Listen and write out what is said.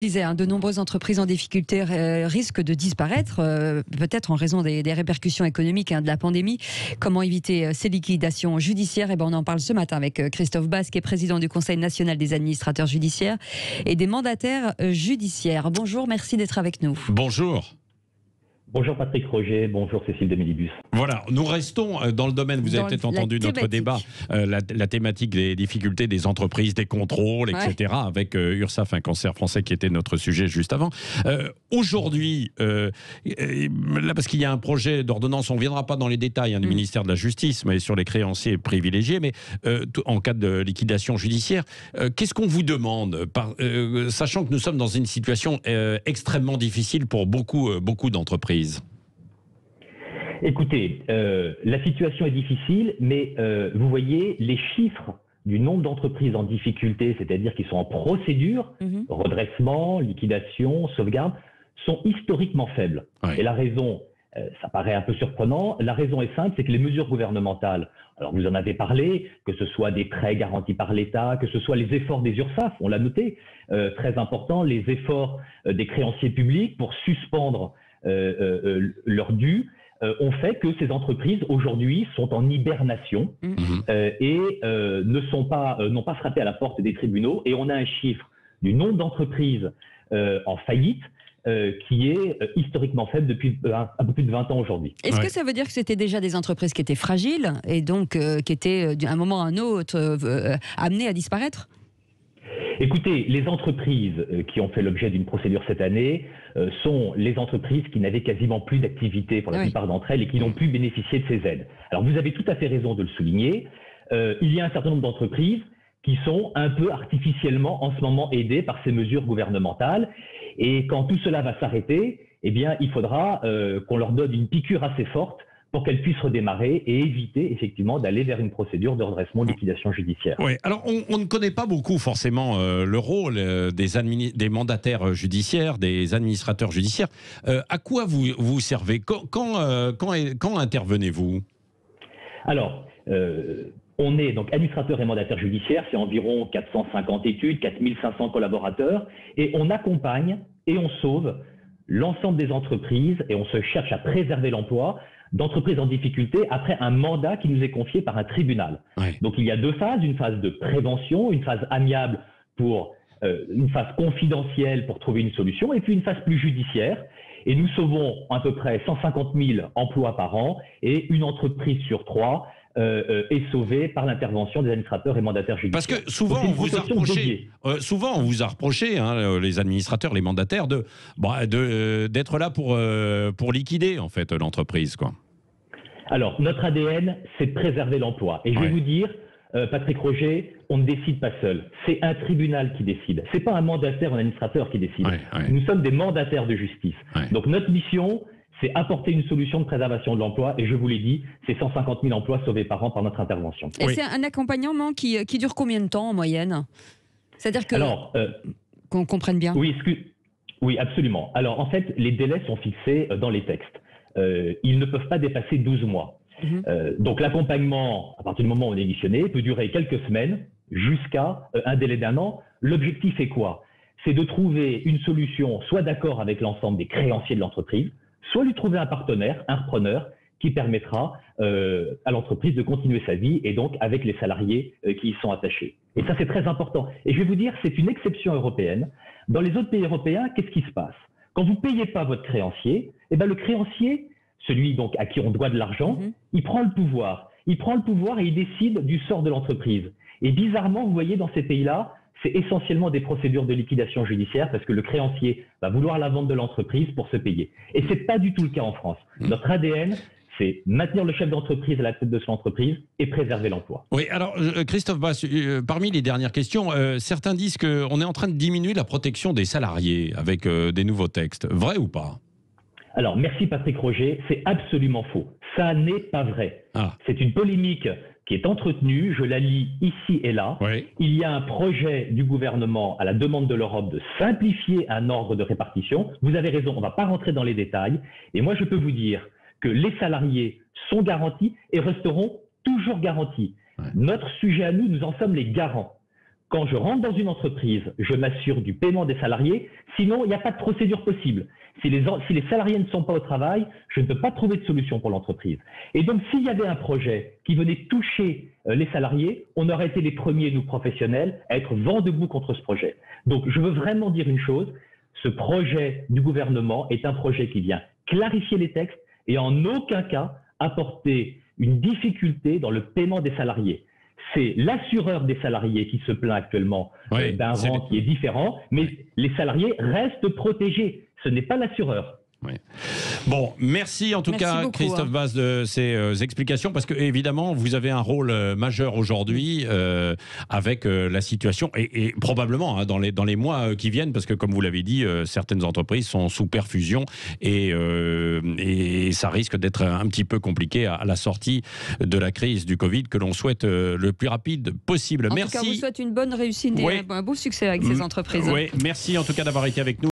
Disais, de nombreuses entreprises en difficulté risquent de disparaître, peut-être en raison des répercussions économiques de la pandémie. Comment éviter ces liquidations judiciaires? On en parle ce matin avec Christophe Basse, qui est président du Conseil national des administrateurs judiciaires et des mandataires judiciaires. Bonjour, merci d'être avec nous. Bonjour. Bonjour Patrick Roger, bonjour Cécile Demilibus. Voilà, nous restons dans le domaine, vous avez peut-être entendu notre débat, la thématique des difficultés des entreprises, des contrôles, etc. Avec URSSAF, un cancer français qui était notre sujet juste avant. Aujourd'hui, là parce qu'il y a un projet d'ordonnance, on ne viendra pas dans les détails du ministère de la Justice, mais sur les créanciers privilégiés, mais en cas de liquidation judiciaire, qu'est-ce qu'on vous demande, sachant que nous sommes dans une situation extrêmement difficile pour beaucoup d'entreprises? Écoutez, la situation est difficile, mais vous voyez, les chiffres du nombre d'entreprises en difficulté, c'est-à-dire qui sont en procédure, redressement, liquidation, sauvegarde, sont historiquement faibles. Et la raison, ça paraît un peu surprenant, la raison est simple, c'est que les mesures gouvernementales, alors vous en avez parlé, que ce soit des prêts garantis par l'État, que ce soit les efforts des URSSAF, on l'a noté, très important, les efforts des créanciers publics pour suspendre leurs dus, ont fait que ces entreprises aujourd'hui sont en hibernation et n'ont pas frappé à la porte des tribunaux. Et on a un chiffre du nombre d'entreprises en faillite qui est historiquement faible depuis un peu plus de 20 ans aujourd'hui. Est-ce que ça veut dire que c'était déjà des entreprises qui étaient fragiles et donc qui étaient d'un moment à un autre amenées à disparaître ? Écoutez, les entreprises qui ont fait l'objet d'une procédure cette année sont les entreprises qui n'avaient quasiment plus d'activité pour la plupart d'entre elles et qui n'ont pu bénéficier de ces aides. Alors vous avez tout à fait raison de le souligner, il y a un certain nombre d'entreprises qui sont un peu artificiellement en ce moment aidées par ces mesures gouvernementales et quand tout cela va s'arrêter, eh bien il faudra qu'on leur donne une piqûre assez forte pour qu'elles puissent redémarrer et éviter effectivement d'aller vers une procédure de redressement de liquidation judiciaire. Oui, alors on ne connaît pas beaucoup forcément le rôle des mandataires judiciaires, des administrateurs judiciaires. À quoi vous servez? Quand intervenez-vous? Alors, on est donc administrateur et mandataire judiciaire, c'est environ 450 études, 4500 collaborateurs, et on accompagne et on sauve l'ensemble des entreprises et on se cherche à préserver l'emploi d'entreprises en difficulté après un mandat qui nous est confié par un tribunal. Donc il y a deux phases, une phase de prévention, une phase amiable pour une phase confidentielle pour trouver une solution et puis une phase plus judiciaire. Et nous sauvons à peu près 150 000 emplois par an et une entreprise sur trois est sauvée par l'intervention des administrateurs et mandataires judiciaires. Parce que souvent on vous a reproché, les administrateurs, les mandataires, d'être là pour liquider en fait l'entreprise, quoi. Alors notre ADN, c'est de préserver l'emploi. Et je vais vous dire, Patrick Roger, on ne décide pas seul. C'est un tribunal qui décide. C'est pas un mandataire ou un administrateur qui décide. Nous sommes des mandataires de justice. Donc notre mission, c'est apporter une solution de préservation de l'emploi. Et je vous l'ai dit, c'est 150 000 emplois sauvés par an par notre intervention. Et c'est un accompagnement qui dure combien de temps en moyenne? C'est-à-dire que qu'on comprenne bien. Oui, absolument. Alors en fait, les délais sont fixés dans les textes. Ils ne peuvent pas dépasser 12 mois. Donc l'accompagnement, à partir du moment où on est missionné, peut durer quelques semaines jusqu'à un délai d'un an. L'objectif est quoi? C'est de trouver une solution, soit d'accord avec l'ensemble des créanciers de l'entreprise, soit lui trouver un partenaire, un repreneur, qui permettra à l'entreprise de continuer sa vie et donc avec les salariés qui y sont attachés. Et ça, c'est très important. Et je vais vous dire, c'est une exception européenne. Dans les autres pays européens, qu'est-ce qui se passe? Quand vous ne payez pas votre créancier, eh ben, le créancier, celui donc à qui on doit de l'argent, il prend le pouvoir. Il prend le pouvoir et il décide du sort de l'entreprise. Et bizarrement, vous voyez, dans ces pays-là, c'est essentiellement des procédures de liquidation judiciaire parce que le créancier va vouloir la vente de l'entreprise pour se payer. Et ce n'est pas du tout le cas en France. Notre ADN, c'est maintenir le chef d'entreprise à la tête de son entreprise et préserver l'emploi. Oui, alors Christophe Basse, parmi les dernières questions, certains disent qu'on est en train de diminuer la protection des salariés avec des nouveaux textes. Vrai ou pas? Alors, merci Patrick Roger, c'est absolument faux. Ça n'est pas vrai. C'est une polémique qui est entretenue, je la lis ici et là. Il y a un projet du gouvernement à la demande de l'Europe de simplifier un ordre de répartition. Vous avez raison, on ne va pas rentrer dans les détails. Et moi, je peux vous dire que les salariés sont garantis et resteront toujours garantis. Notre sujet à nous, nous en sommes les garants. quand je rentre dans une entreprise, je m'assure du paiement des salariés, sinon il n'y a pas de procédure possible. Si les salariés ne sont pas au travail, je ne peux pas trouver de solution pour l'entreprise. Et donc, s'il y avait un projet qui venait toucher les salariés, on aurait été les premiers, nous professionnels, à être vent debout contre ce projet. Donc, je veux vraiment dire une chose, ce projet du gouvernement est un projet qui vient clarifier les textes et en aucun cas apporter une difficulté dans le paiement des salariés. C'est l'assureur des salariés qui se plaint actuellement d'un rang qui est différent, mais les salariés restent protégés. Ce n'est pas l'assureur. Oui. Bon, merci en tout cas beaucoup, Christophe Basse de ces explications, parce que évidemment vous avez un rôle majeur aujourd'hui avec la situation et probablement dans les mois qui viennent, parce que comme vous l'avez dit, certaines entreprises sont sous perfusion et ça risque d'être un petit peu compliqué à la sortie de la crise du Covid, que l'on souhaite le plus rapide possible. En merci. tout cas, on vous souhaite une bonne réussite et un beau succès avec ces entreprises. Oui, merci en tout cas d'avoir été avec nous.